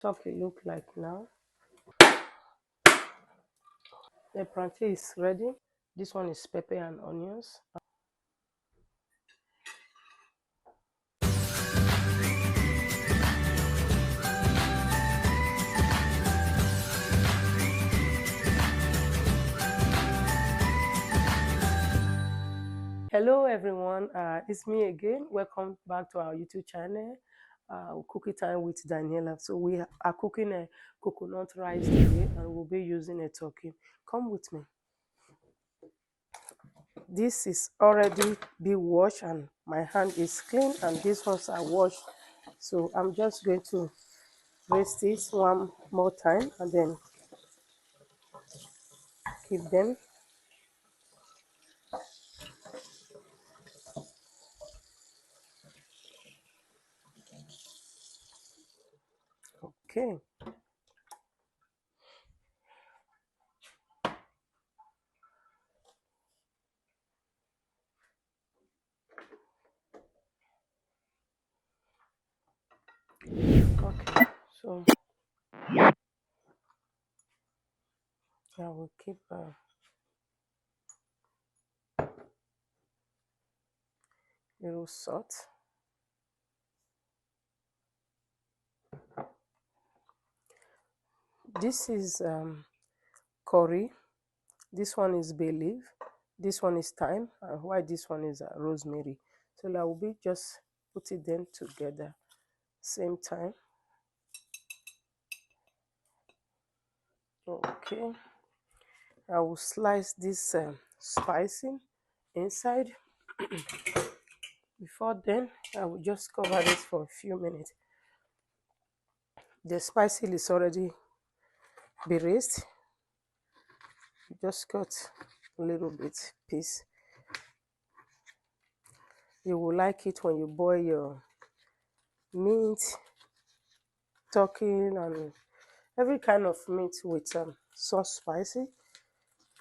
Turkey look like now. The plantain is ready. This one is pepper and onions. Hello everyone, it's me again. Welcome back to our YouTube channel, Cooking Time with Daniela. So we are cooking a coconut rice today and we'll be using a turkey. Come with me. This is already be washed and my hand is clean, and these ones are washed. So I'm just going to rinse this one more time and then keep them. Okay. Okay. So I will keep little salt. This is curry. This one is bay leaf. This one is thyme, and why this one is rosemary. So I will be just putting them together same time. Okay. I will slice this spicy inside. Before then, I will just cover this for a few minutes. The spicy is already be raised. Just cut a little bit piece. You will like it when you boil your meat, turkey, and every kind of meat with some spicy,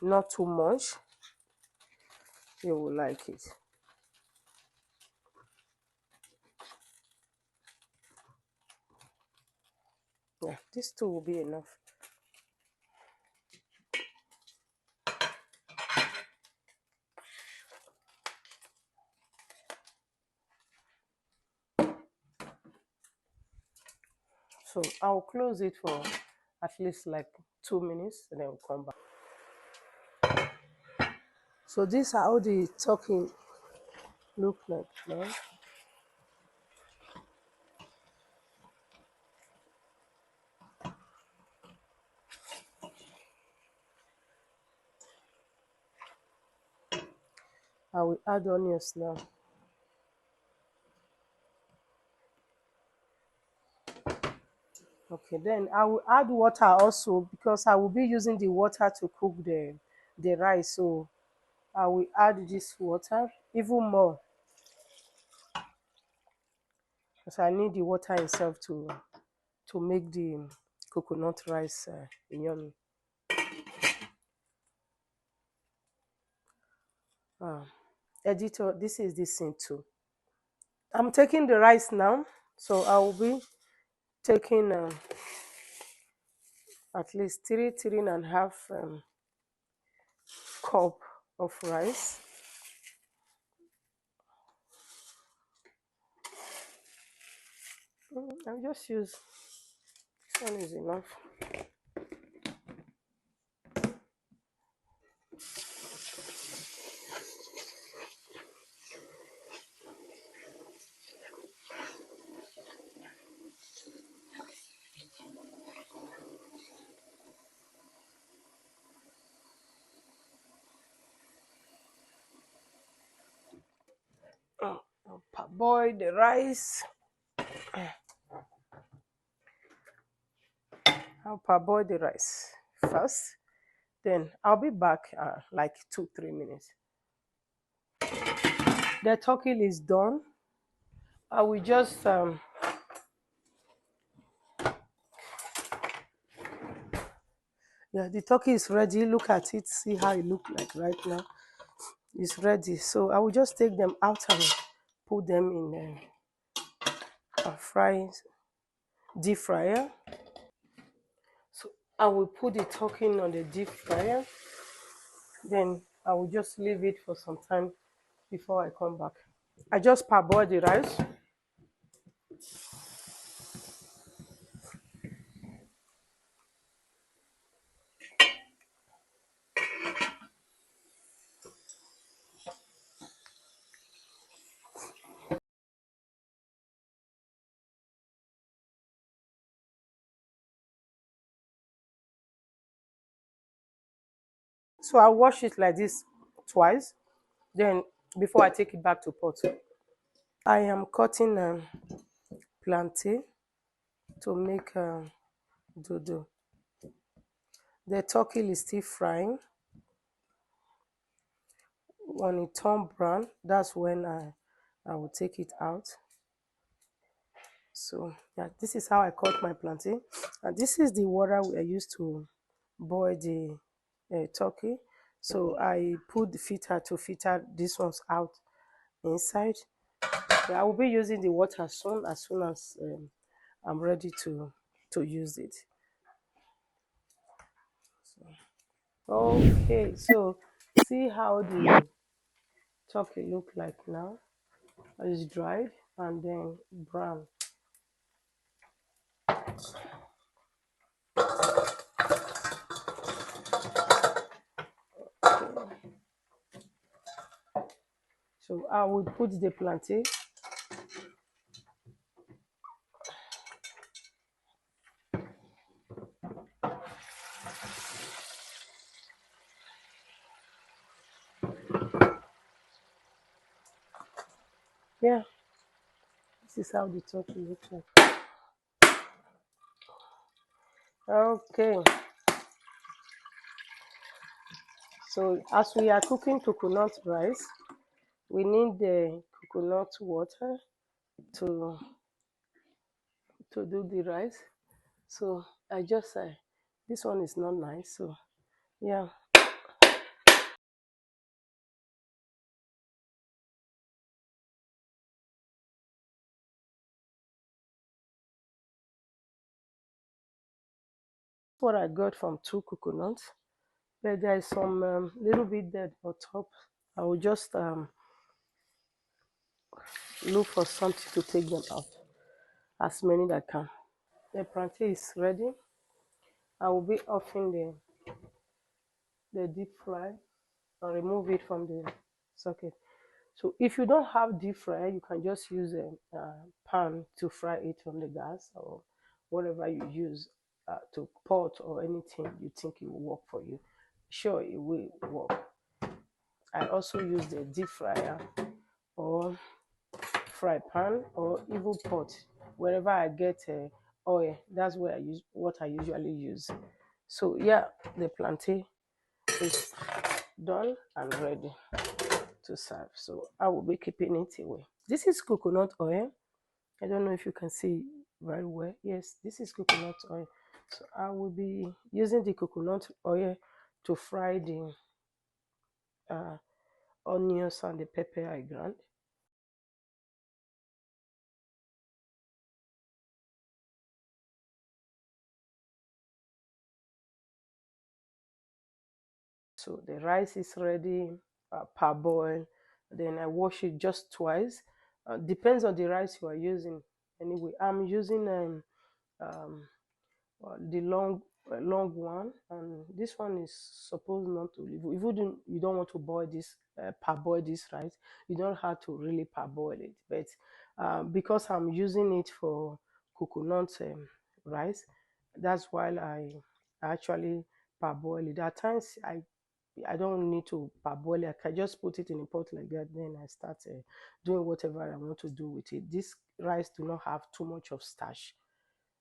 not too much. You will like it. Yeah, this two will be enough. So I'll close it for at least like 2 minutes and then we'll come back. So this is how the turkey look like now. I will add onions now. Okay, then I will add water also because I will be using the water to cook the rice. So I will add this water even more because I need the water itself to make the coconut rice yummy. Editor, this is the scene too. I'm taking the rice now, so I will be taking at least three and a half cup of rice. I'll just use this one is enough. I'll parboil the rice. I'll parboil the rice first. Then I'll be back like 2-3 minutes. The turkey is done. I will just yeah, the turkey is ready. Look at it. See how it looks like right now. It's ready. So I will just take them out and put them in a deep fryer. I will put the turkey on the deep fryer. Then I will just leave it for some time before I come back. I just parboil the rice. So I wash it like this twice. Then before I take it back to pot, I am cutting plantain to make dodo. The turkey is still frying. When it turn brown, that's when I will take it out. So yeah, this is how I cut my plantain, and this is the water I used to boil the turkey. So I put the filter to filter these ones out inside. Yeah, I will be using the water soon as I'm ready to use it. Okay, so see how the turkey look like now. It's dried and then brown. So I will put the plantain. Yeah, this is how the turkey looks like. Okay, so as we are cooking coconut rice, we need the coconut water to do the rice. So I just this one is not nice. So yeah, what I got from two coconuts. But there is some little bit dead on top. I will just look for something to take them out, as many that can. The plantain is ready. I will be offing the deep fry and remove it from the socket. So if you don't have deep fry, you can just use a pan to fry it on the gas or whatever you use to pot or anything you think it will work for you. Sure, it will work. I also use the deep fryer or fry pan or even pot. Wherever I get oil, that's where I use what I usually use. So yeah, the plantain is done and ready to serve. So I will be keeping it away. This is coconut oil. I don't know if you can see very well. Yes, this is coconut oil. So I will be using the coconut oil to fry the uh, onions and the pepper I grind. So the rice is ready, parboil. Then I wash it just twice. Depends on the rice you are using. Anyway, I'm using um, the long one, and this one is supposed not to. If you don't want to boil this, parboil this rice, you don't have to really parboil it. But because I'm using it for coconut rice, that's why I actually parboil it. At times I don't need to parboil it. I can just put it in a pot like that. Then I start doing whatever I want to do with it. This rice do not have too much of starch.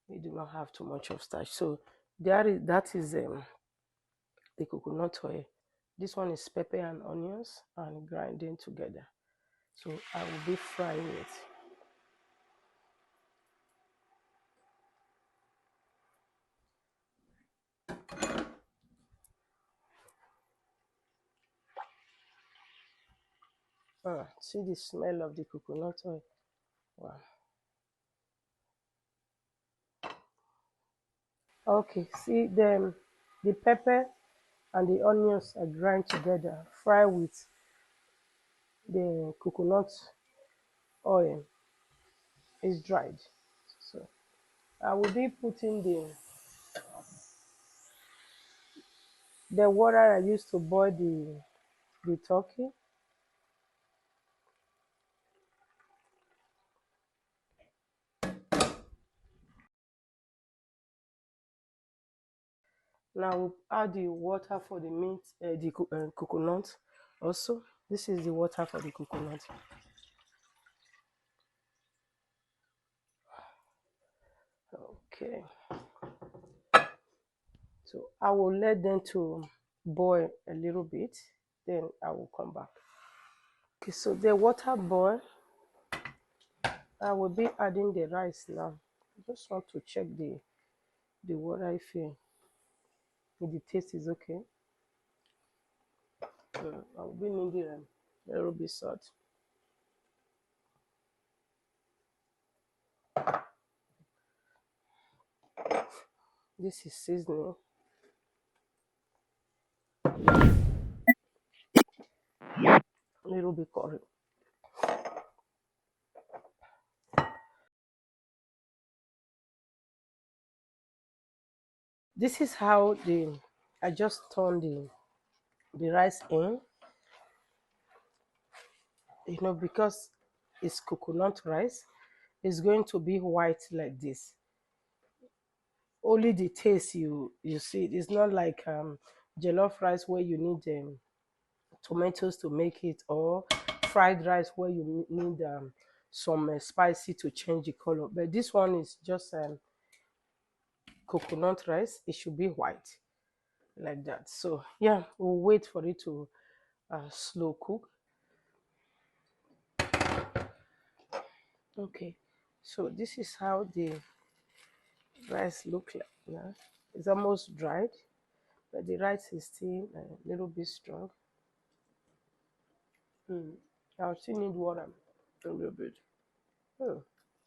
It do not have too much of starch. So that is the coconut oil. This one is pepper and onions and grinding together. So I will be frying it. See the smell of the coconut oil. Wow. Okay, see the pepper and the onions are grind together, fry with the coconut oil is dried. So I will be putting the water I used to boil the turkey. Now we'll add the water for the meat, coconut. Also, this is the water for the coconut. Okay, so I will let them to boil a little bit. Then I will come back. Okay, so the water boil. I will be adding the rice now. I just want to check the water if the taste is okay. I will be needing a little bit salt. This is seasoning. A little bit curry. This is how I just turn the rice in. Because it's coconut rice, it's going to be white like this. Only the taste you see. It's not like jollof rice where you need tomatoes to make it, or fried rice where you need some spicy to change the color. But this one is just coconut rice. It should be white like that. So yeah, we'll wait for it to slow cook. Okay, so this is how the rice look like now. It's almost dried, but the rice is still a little bit strong. I'll still need water a little bit. Oh,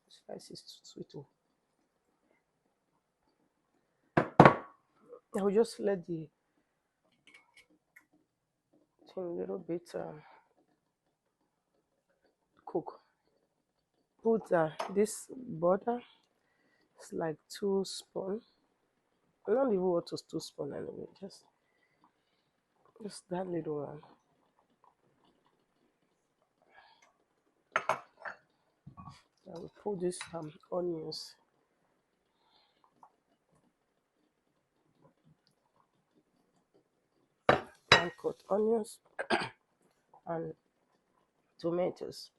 this rice is too sweet. Oh. I'll just let the thing a little bit cook. Put this butter. It's like 2 spoon. I don't even want to 2 spoon anyway. Just that little one. I will put this onions. And cut onions and tomatoes.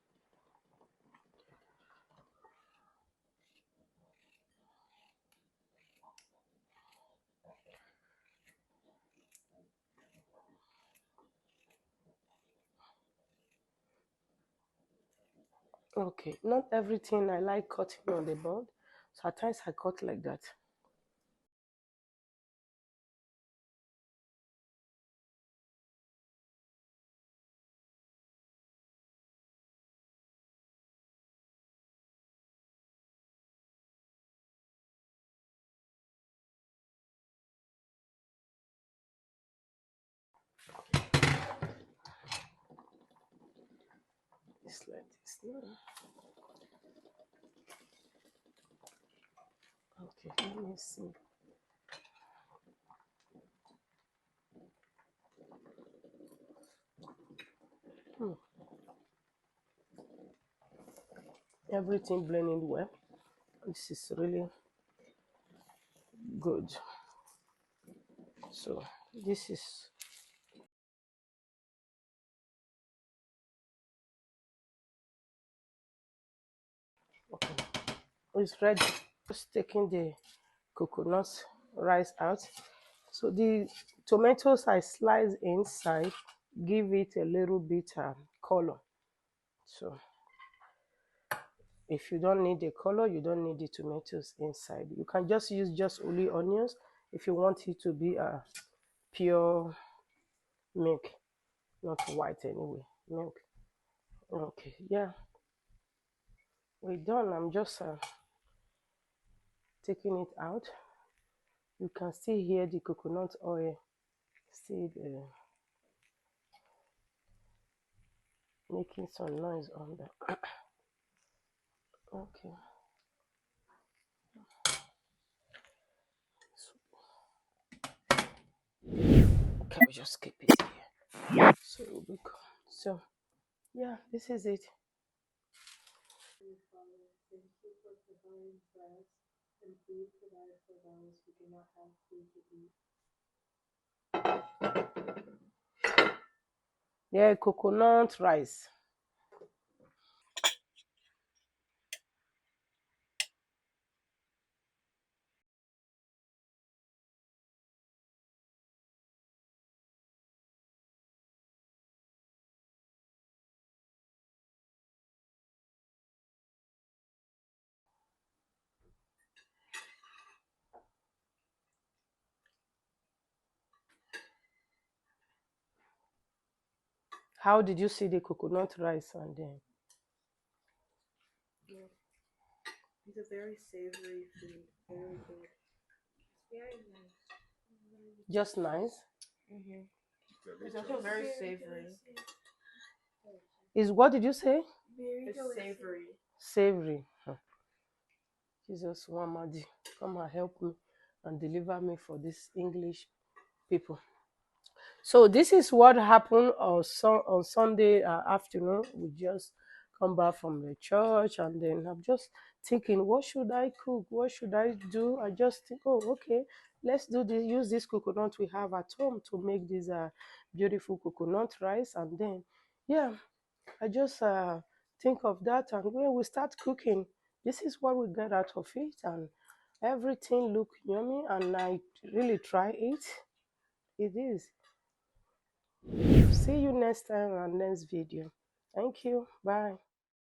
Okay, not everything I like cutting on the board. Sometimes I cut like that. It's like this now. Okay, let me see. Everything blending well. This is really good. So this is okay. It's ready. Just taking the coconut rice out. So the tomatoes I slice inside give it a little bit color. So if you don't need the color, you don't need the tomatoes inside. You can just use just only onions if you want it to be a pure milk, not white anyway, milk. Okay, yeah, we're done. I'm just taking it out. You can still hear the coconut oil still making some noise on the okay. Okay, we just keep it here. So it will be cool. So yeah, this is it. Yeah, coconut rice. How did you see the coconut rice and then? It's a very savory food. Very good. Very nice. Just nice. It's also very savory. Is what did you say? It's savory. Savory. Jesus, Wamadi, come and help me and deliver me for these English people. So this is what happened on Sunday afternoon. We just come back from the church, and then I'm just thinking, what should I cook? What should I do? I just think, oh, okay, let's do this. Use this coconut we have at home to make this beautiful coconut rice, and then, yeah, I just think of that, and when we start cooking, this is what we get out of it, and everything look yummy, and I really try it. It is. See you next time on next video. Thank you. Bye.